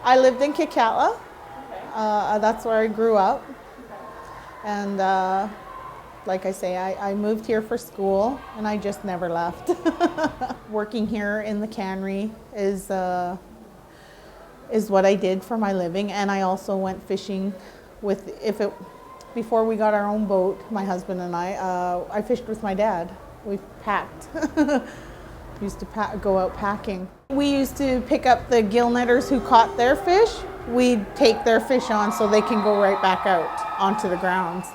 I lived in Kikatla. Okay. That's where I grew up. And like I say, I moved here for school and I just never left. Working here in the cannery is what I did for my living, and I also went fishing before we got our own boat, my husband and I fished with my dad. We packed. Used to go out packing. We used to pick up the gill netters who caught their fish. We'd take their fish on so they can go right back out onto the grounds.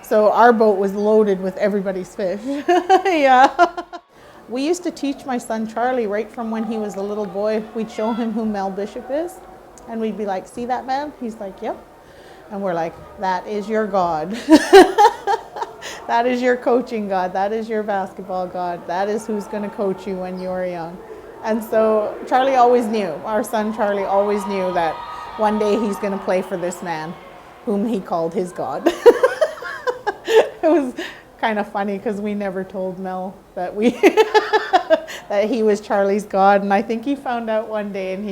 So our boat was loaded with everybody's fish. Yeah. We used to teach my son Charlie right from when he was a little boy. We'd show him who Mel Bishop is, and we'd be like, "See that man?" He's like, "Yep." And we're like, "That is your God." That is your coaching God. That is your basketball God. That is who's going to coach you when you're young. And so Charlie always knew, our son Charlie always knew that one day he's going to play for this man whom he called his God. It was kind of funny because we never told Mel that that he was Charlie's God. And I think he found out one day, and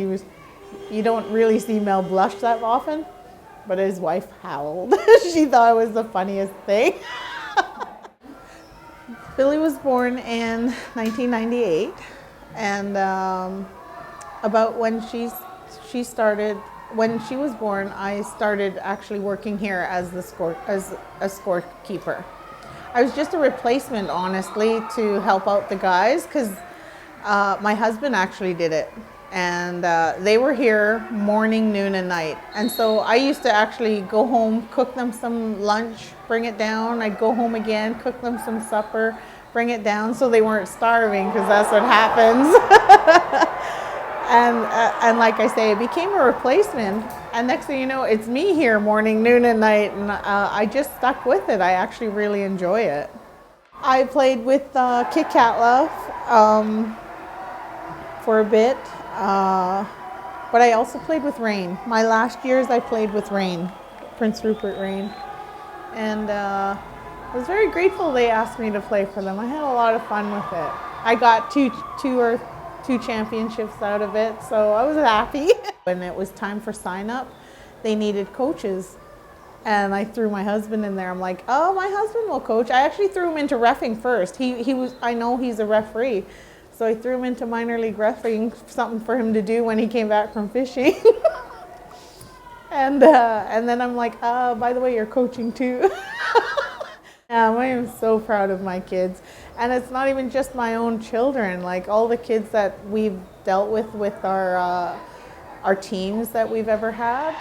you don't really see Mel blush that often, but his wife howled. She thought it was the funniest thing. Billy was born in 1998, and about when she was born, I started actually working here as a scorekeeper. I was just a replacement, honestly, to help out the guys, because my husband actually did it. And they were here morning, noon, and night. And so I used to actually go home, cook them some lunch, bring it down. I'd go home again, cook them some supper, bring it down so they weren't starving, because that's what happens. And like I say, it became a replacement. And next thing you know, it's me here morning, noon, and night. And I just stuck with it. I actually really enjoy it. I played with Kikatla for a bit. But I also played with Rain. My last years I played with Rain, Prince Rupert Rain. And I was very grateful they asked me to play for them. I had a lot of fun with it. I got two championships out of it, so I was happy. When it was time for sign up, they needed coaches. And I threw my husband in there. I'm like, "Oh, my husband will coach." I actually threw him into reffing first. I know he's a referee. So I threw him into minor league refereeing, something for him to do when he came back from fishing. And then I'm like, "By the way, you're coaching too." I am so proud of my kids. And it's not even just my own children, like all the kids that we've dealt with our teams that we've ever had.